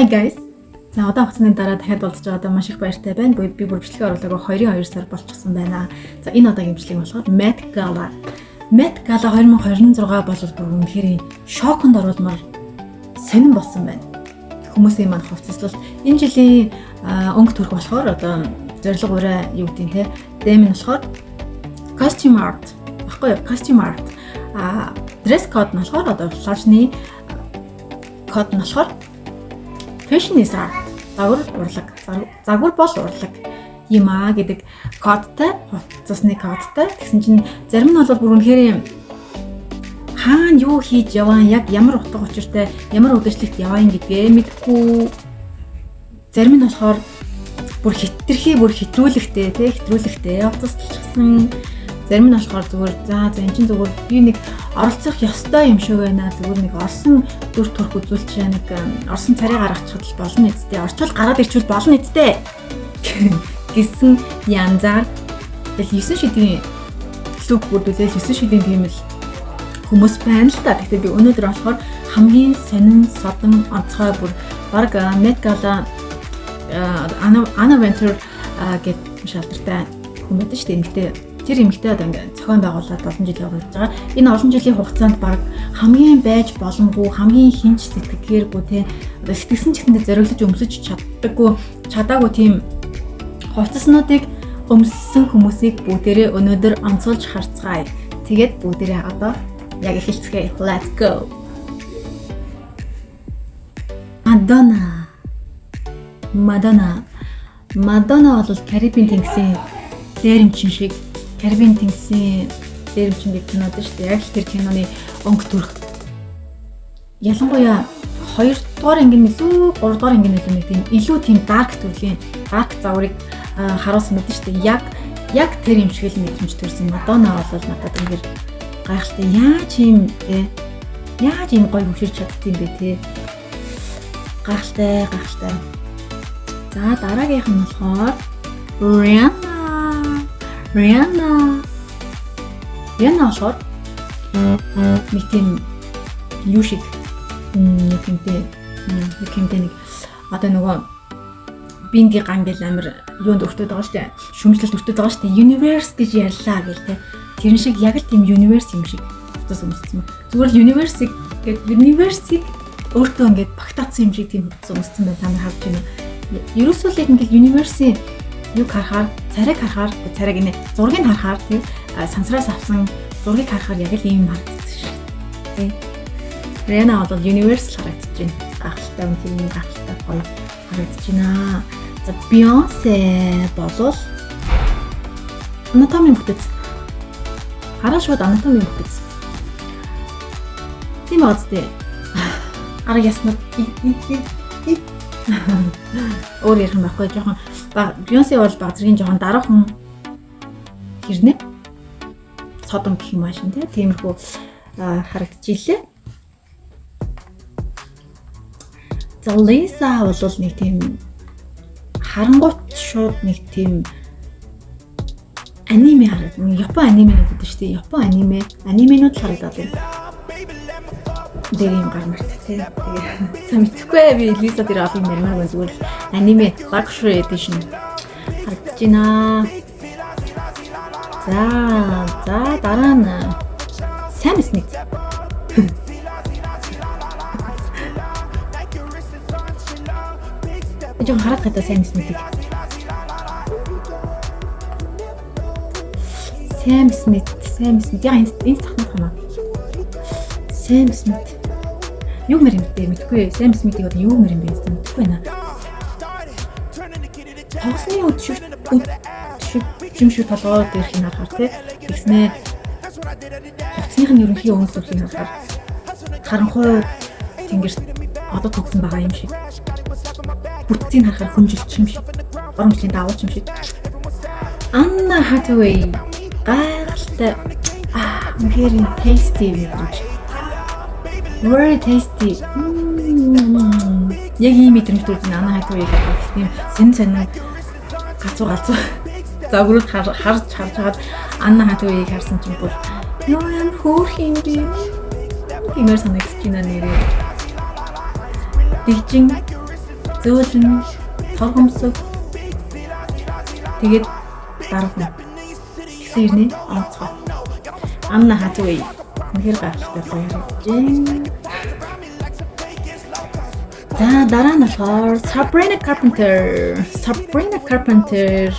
Hi guys. За удаан хугацааны дараа дахиад уулзж байгаадаа маш их баяртай байна. Би бүр бичлэгээ оруулаагаа 2 сар болчихсон байна. За энэ удаагийн бичлэг болохоор Met Gala. Met Gala 2026 болол бүр үнэхээр шоконд оруулмаар сонирн болсон байна. Хүмүүсийн маань хувцаслал энэ жилийн өнгө төрх болохоор одоо зорилго ураа юу гэдэг те. Дэм нь болохоор costume art. Баггүй юу? Costume art. Dress code нь болохоор одоо флашны код нь болохоор fashion is art. Загвар бол урлаг юм аа гэдэг кодтай, хувцасны кодтай. Тэгсэн чинь зарим нь бол бүр үнэхээр хаана юу хийж яваа, яг ямар утга учиртай, ямар үдшилтэд яваа юм гэдгээ мэдэхгүй. Зарим нь болохоор бүр хитрхи, бүр хэтрүүлэгтэй, хэтрүүлэгтэй хувцаслчихсан. Зарим нь болохоор зүгээр за энэ чинь зүгээр би нэг оролцох ёстой юм шиг байна. Зүгээр нэг орсон дүр төрх үзүүлчих нэг орсон царай гаргачихад л болно эцтэй. Орчвол гараад ирчүүл болно эцтэй. Гэсэн янзаар тэгэл 9 шидийн лук бүрдүүлэл 9 шидийн тийм л хүмүүс байна л та. Гэхдээ би өнөөдөр болохоор хамгийн сонин содон онцгой бүр баг Met Gala Anna Wintour гэдэг шалдартай хүмүүс шүү дээ. Эмэгтэй тэр эмэгтэй одоо ингээд зохион байгуулалт олон жил явагдаж байгаа. Энэ олон жилийн хугацаанд баг хамгийн байж боломгүй, хамгийн хинч сэтгэгээргүй те одоо сэтгэсэн ч гэсэндээ зориглож өмсөж чадаагүй тийм хувцаснуудыг өмссөн хүмүүсийг бүгдээрээ өнөөдөр онцолж харцгаая. Тэгээд бүгдээрээ одоо яг эхэлцгээе. Let's go. Madonna бол Карибын тэнгисийн дээрэмчин шиг Карибын тэнгисийн дээрэмчин гэх кинод шүү дээ. Яг л тэр киноны өнгө төрх. Ялангуяа 2 дугаар ангийн илүү 3 дугаар ангийн нэг тийм илүү тийм dark төрлийн dark загварыг харуулсан мэт шүү дээ. Яг тэр юм шиг л мэдрэмж төрсэн. Madonna бол надад ингээд гайхалтай яаж ийм гоё хөвширч чаддсан бэ те. Гайхалтай. За дараагийнх нь болохоор Rihanna болохоор нэг тийм юу шиг нэг юм одоо нөгөө бинди ган гэл амир юунд өртөд байгаа шүү дээ. Шүмжлэлт өртөд байгаа шүү дээ. Universe гэж ярьлаа гэл те. Тэр шиг яг л тийм universe юм шиг утас өмссөн. Зүгээр л universe-ийг өөртөө ингээд багтаацсан юм шиг тийм утас өмссөн байна. Та нар харж байна. Ерөөсөө л ингээд universe-ийн юг харахаар, царайг инээ зургийг харахаар тийм сансраас авсан зургийг харахаар яг л ийм харагддаг шүү дээ. Rihanna бол universal харагдаж байна. Гахалтай үнэхээр гахалтай гоё харагдаж байна. За Beyoncé бол анатомийн бүтэц. Хараа шууд анатомийн бүтэц. Тийм үстэй. Арга яснаа өөр ярих юм байхгүй жоохон Beyoncé бол баг зэргийн жоохон дараахан хэрнээ содон гэх юм аашин тиймэрхүү харагдаж илээ. За Lisa бол нэг тийм харангуйт шууд нэг тийм аниме харагдав. Япон анименууд гэдэг шүү дээ. Япон анименууд харагдаад байна. Дэри юм гармарт тий. Тэгээ мэдхгүй би Lisa дээр олон юм ярмаар байна. Зүгээр аниме luxury edition харагдаж байна. За дараа нь Sam Smith. Эцэг хараад гадаа Sam Smith. Яг энэ тахнах юм аа. Sam Smith. Юу мэр юм бэ? Мэдгүй. Sam Smith-ийг одоо юу мэр юм бэ? Мэдгүй байна. Тоглосны юм шиг толгойд ирэх юм харахаар тий. Тэгснээ хувцсных нь ерөнхий өнгөлөгийг харахаар харанхуй тэнгэрт одоо тогсон байгаа юм шиг. Бүтцийг харахаар хүмжилч юм шиг. Оромжлын давууч юм шиг. Anna Hathaway гайхалтай үнэхээр tasty гэж. Very tasty. Яг ийм мэдрэмж төрсөн Anna Hathaway гэх юм сэн галзуу загварууд харж чаад Anna Hathaway-ийг харсан чинь бүр ёо ямар хөөх юм бэ? Гэмээр санагдаж байна нэрээ. Тэгжин зөөлөн, торгомсог. Тэгээд дарга. Тэгсэн ирнэ онцгой. Анна Hathaway. Үнэхээр гайхалтай гоё. За дараа нь болохоор Sabrina Carpenter.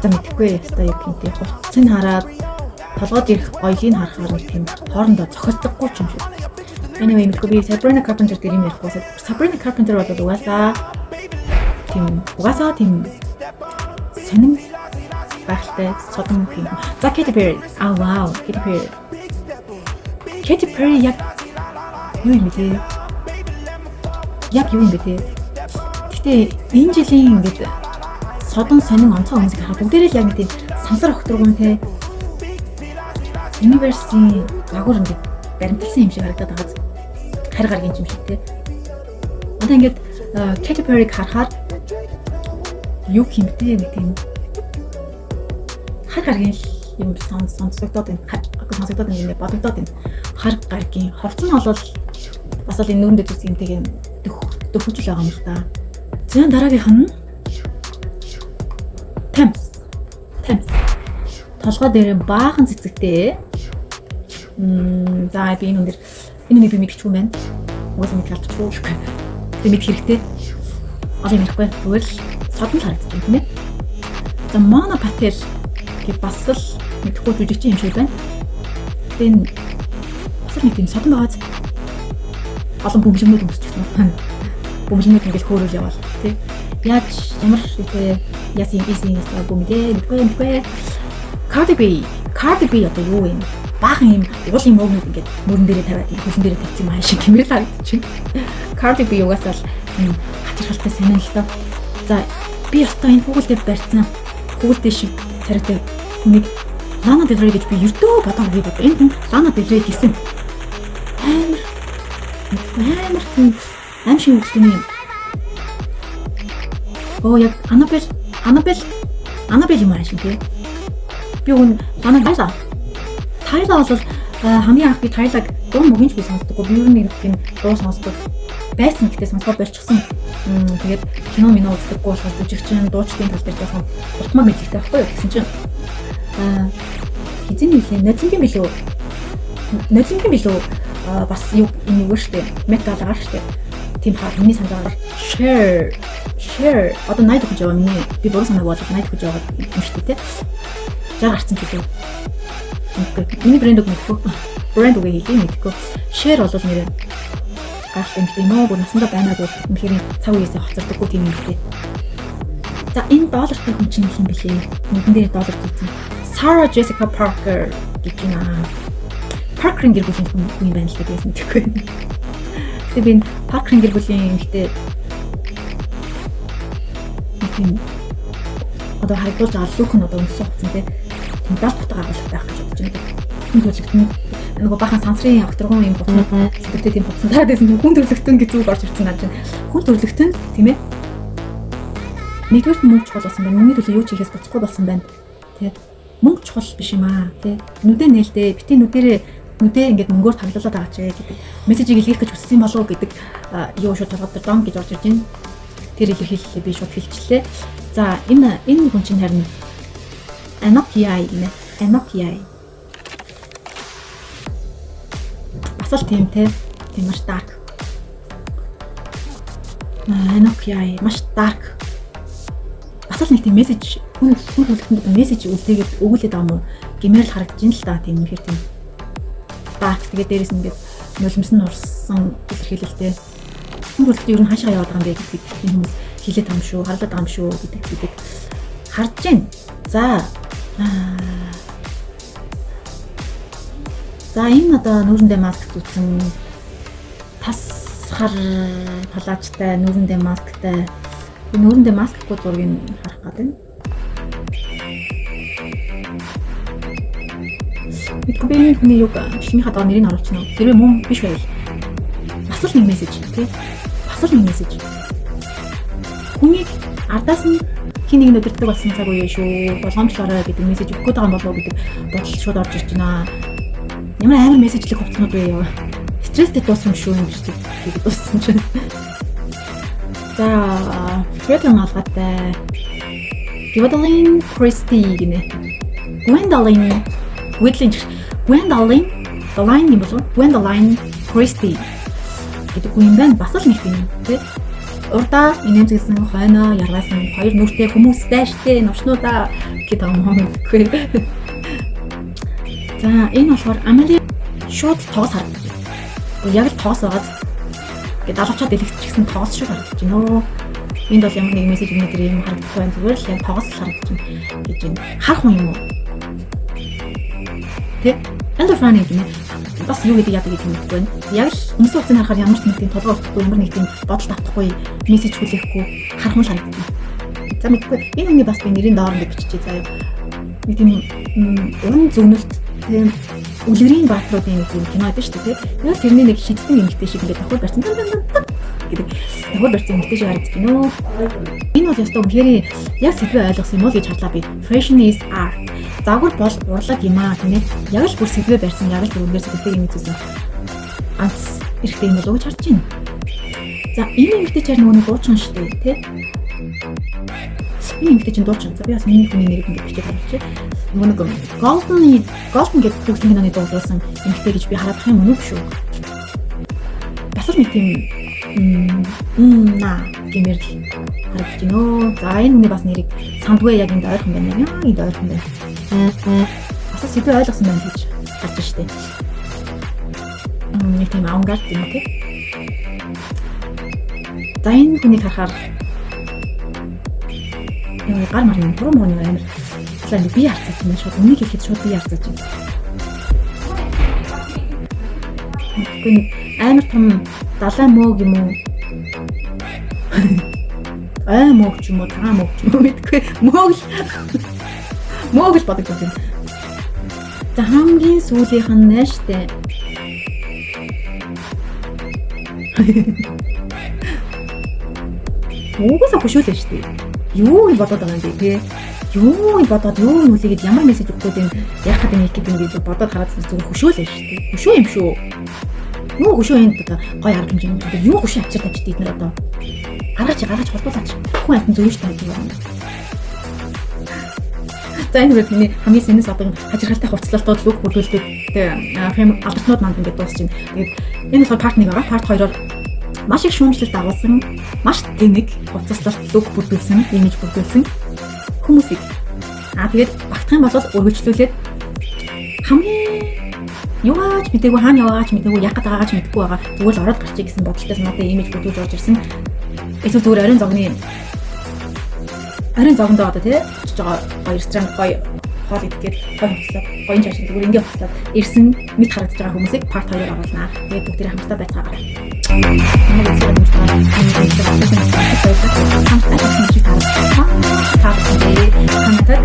За мэдхгүй ястай яг тийм хувцсыг хараад толгойд ирэх гоёлыг харахаар нэг тийм хоорондоо цохилдоггүй юм шиг. Anyway, мэдгүй би Sabrina Carpenter дээр юм ярихгүй. Sabrina Carpenter бол угаасаа тийм сонин гайхалтай содон юм. За Katy Perry. Wow, Katy Perry яг юу юм бэ? Гэтэ энэ жилийн ингээд содон сонин онцгой хүмүүсийг харах бүгдээрээ л яг нэг тийм сансар огторгон те Universe-ийн загвар ингээд баримталсан юм шиг харагдаад байгаа. Хар гаргийн юм шиг те. Одоо ингээд Katy Perry-г харахаар юу хэмтэй нэг тийм хар гаргийн юм сонсогдоод байна. Сонсогдоод байна бодогдоод байна. Хар гаргийн хувцас нь бол бас л энэ нүрэнд үзэх юм тийм дөхөжл байгаа юм л да. За дараагийнх нь Thames. Толгой дээр баахан цэцэгтэй. За би энэ би мэдчихгүй байна. Уусаа мэдчихгүй. Тэг мэд хэрэгтэй. Одоо мэдхгүй. Зүгээр л содон харагдсан тийм ээ. За Mona Patel гэх бас л мэдхгүй жүжигчин юм шиг байна. Тэн бас нэг тийм содон байгааз олон бөмбөлмөд өмсчихсэн. Бөмбөлмөд ингээл хөөрөл явал тий. Яаж ямар ихтэй ясын бөмбөлмөд мэдгүй. Cardi B одоо юу вэ? Баахан юм уулын мөөгнүүд ингээд мөрөн дээрээ тавиад хөлн дээрээ тавьсан юм шиг гэмээр харагдчих. Cardi B угаасаа л хачирхалтай сонин л доо. За би өстой энэ Google-д барьсан. Google-д шиг царайтай хүнийг Lana Del Rey гэж би ердөө бодоогүй байдаг. Энэ хүн Lana Del Rey гэсэн амар шиг үгтэй юм. Оо яг Annabelle юм аашиг тий. Би хүн Tyler бол хамгийн анх би Tyler дуу мөгийнч би сонсдоггүй. Би ер нь тийм дуу сонсдог байсан гэхдээ сонсоод болчихсон. Тэгээд кино үздэггүй болохоор жүжигчин дуучдын тал дээр жоохон утмаа мэдлэгтэй байхгүй юу гэсэн чинь хизээний нодлингийн билүү бас юу нэг штэ металгаар штэ тийм хаа миний санаагаар share одоо 80 хүч яваа миний би буруу санааг бодлоо 80 хүч яваад юм штэ те 60 гарсан гэдэг. Миний брэнд үгээ хэлээ. Share бол нэрээ гайхалтай юм нөө бүр насандаа байнаагүй юм хэрэг цаг үеэсээ хоцордоггүй тийм юм лээ. За энэ доллартай хүн чинь юм бэлээ. Нэгэн дээр доллар зүйсэн. Sarah Jessica Parker гэх юм аа. Parker-ын гэр бүлийн хүн юм байна л гэсэн тэгэхгүй. Тэгээ би Parker-ын гэр бүлийн ихтэй тийм одоо хайгуулж байгаа лүк нь одоо өнсөн хцсан тийм далбатаа гаргалтай байх гэж бодож байна. Хүн төрлөختөн нөгөө бахан сансрын огторгон юм боцоо сэтгэвтэй тийм боцсон тараад байсан хүн төрлөختөн гэж зүг орж ирсэн надад чинь хүн төрлөختөн тийм ээ нэгдүгээр мөнгө чухал болсон байна. Миний төлөө юу ч хийхээс боцохгүй болсон байна. Тэгээд мөнгө чухал биш юм аа тий. Нүдэ нээлтээ бити нүдээ ингээд мөнгөөр таглуулаад байгаа ч гэдэг мессежийг илгээх гэж хүссэн болов уу гэдэг юу шууд толгойд дом гэж орж ирж байна. Тэр илэрхийлэлээ би шууд хэлчихлээ. За энэ хүн чинь харин Anokiai гэнэ. Anokiai. Бас л тийм те. Тийм маш dark. Anokiai маш dark. Бас л нэг тийм мессеж хүн төлөвлөлтөнд мессеж үлдээгээд өгүүлээд байгаа юм уу? Гэмээр л харагдаж байна л да тийм ихэр тийм. Dark тэгээд дээрээс ингээд нулимсан урсан илэрхийлэлтэй. Хүн төлөвлөлт ер нь хаашаа яваад байгаа юм бэ гэдэг хүмүүс хилээд байгаа юм шүү, харлаад байгаа юм шүү гэдэг харж байна. За энэ одоо нүүрэндээ маск зүтсэн тасхар палаажтай нүүрэндээ масктай нүүрэндээ маскгүй зургийг харах гэдэг. Мэдгүй би хүний юг чихний хадаа нэрийг оруулчихна. Тэрвээ мөн биш байл. Бас л нэг мессеж тий. Бас л нэг мессеж. Хүнийг ардаас нь хин нэг өдөртөг болсон цаг үе шүү. Болгоомжлоорой гэдэг мессеж өгөх гээд байгаа юм болов уу гэдэг бодол шууд орж ирж байна. Ямар амар мессежлэг хувцснууд вэ яа. Стресстэй дууссан шүү юм биш тэгээд дууссан чинь. За Fred малгайтай Gwendolyn Christie гинэ. Gwendolyn юм болов уу? Gwendolyn Christie гэдэг юм байна. Бас л нэг тийм тий. Урдаа инээмсэгсэн хойноо яргасан хоёр нүртэй хүмүүстэй штэ новчнуудаа гэдэг юм уу гэхгүй. За энэ болохоор Амали шууд тоос харагдаж байна. Яг л тоос байгаад гэдэг алгачаад дэлгэцчихсэн тоос шиг харагдаж байна. Энд бол ямар нэг мессеж өнөдөр юм харагдах байна. Зүгээр л яг тоос л харагдаж байна гэж байна. Харах хүн юм уу? Тэ? Элдофраны гинэ. Бас юу гэдэг яадаг гэдэг юм байна. Яг л өмсөө хугацаанд харахаар ямар ч нэг тийм толгой өгөхгүй, ямар нэг тийм бодолд автахгүй, мессеж хүлээхгүй харах хүн харагдаж байна. За мэдгүй энэ хүний бас би нэрийн доор ингэ биччихье заяа. Нэг тийм уран зөвнөлт тийм үлгэрийн баатруудын нэг юм кино байдаг шүү дээ. Яг тэрний нэг шидсэн эмэгтэй шиг ингээд давхар барьсан гэдэг. Давхар барьсан эмэгтэй шиг харагдаж байна. Энэ бол ястаа үнэхээр яг сэдвээ ойлгосон юм уу гэж хадлаа би. Fashion is art. Загвар бол урлаг юм аа тийм ээ. Яг л бүр сэдвээ барьсан, яг л бүр үнээр сэдвээ юм үзсэн. Анц эрэхтэй юм болов уу гэж харж байна. За энэ эмэгтэй чар нөгөө дуучин шүү дээ тий. Энэ эмэгтэй чинь дуучин. За би бас миний хүний нэрийг ингээд бичиж байгаа. Нөгөө нэг Golden гэдэг хүүхдийн киноны дуулсан эмэгтэй гэж би харах юм уу шүү. Бас л нэг тийм гэмээр харагдаж байна. За энэ хүний бас нэрийг сандгүй яг энд ойрхон байна. Яа энд ойрхон байна. Бас сэдвээ ойлгосон байна гэж харж штэ. Нэг тийм авангард юм тий. За энэ хүнийг харахаар яа гар марны туруу мууны амар тэгэхээр би харцаж байна шууд үнийг хэлэхэд шууд би харцаж байна. Тэгвэл амар том далайн мөөг юм уу? Мөөг ч юм уу, цагаан мөөг ч юм уу мэдгүй. Мөөг л бодож байна. За хамгийн сүүлийнх нь нэштэй. Угсаа хөшөөлөө шүү дээ. Юу л бодоод байгаа юм бэ те? Юу бодоод юу нүлээгээд ямар мессеж өгөх гээд яах гэдэг юм гээд ингэж бодоод хараад зүгээр хөшөөлөө шүү дээ. Хөшөө юм шүү. Юу хөшөө энд одоо гой арга хэмжээний юм. Юу хөшөө авчир тавьчих дийд нэр одоо. Гаргаж холбуулаач. Хүн альтан зөв шүү дээ юм. За энэ үед миний хамгийн сэнэс одоо хажиргалтай хувцлалтууд лүг бүрдүүлэлттэй албартнууд манд ингээд дуусч байна. Тэгээд энэ болохоор part 1 байгаа. Part 2-оор маш их шүүмжлэлт агуулсан, маш тэнэг хувцаслалт лүг бүрдүүлсэн, имиж бүрдүүлсэн хүмүүсийг. Тэгээд багтах юм бол өргөжлүүлээд хамгийн юугаач мэдээгүй хаана яваач мэдээгүй яг байгаач мэдэхгүй байгаа. Зүгээр л ороод гарчиг гэсэн бодолтой санаатай имиж бүрдүүлж орж ирсэн. Эсвэл зүгээр ариун зогондоо одоо тий очиж байгаа гоё ресторан гоё хоол идэхэд гоё хувцлаад гоё чашаа зүгээр ингээд хувцлаад ирсэн мэд харагдаж байгаа хүмүүсийг part 2-оор оруулнаа. Тэгээд бүгдээ хамтдаа байцгаагаарай. Хамтдаа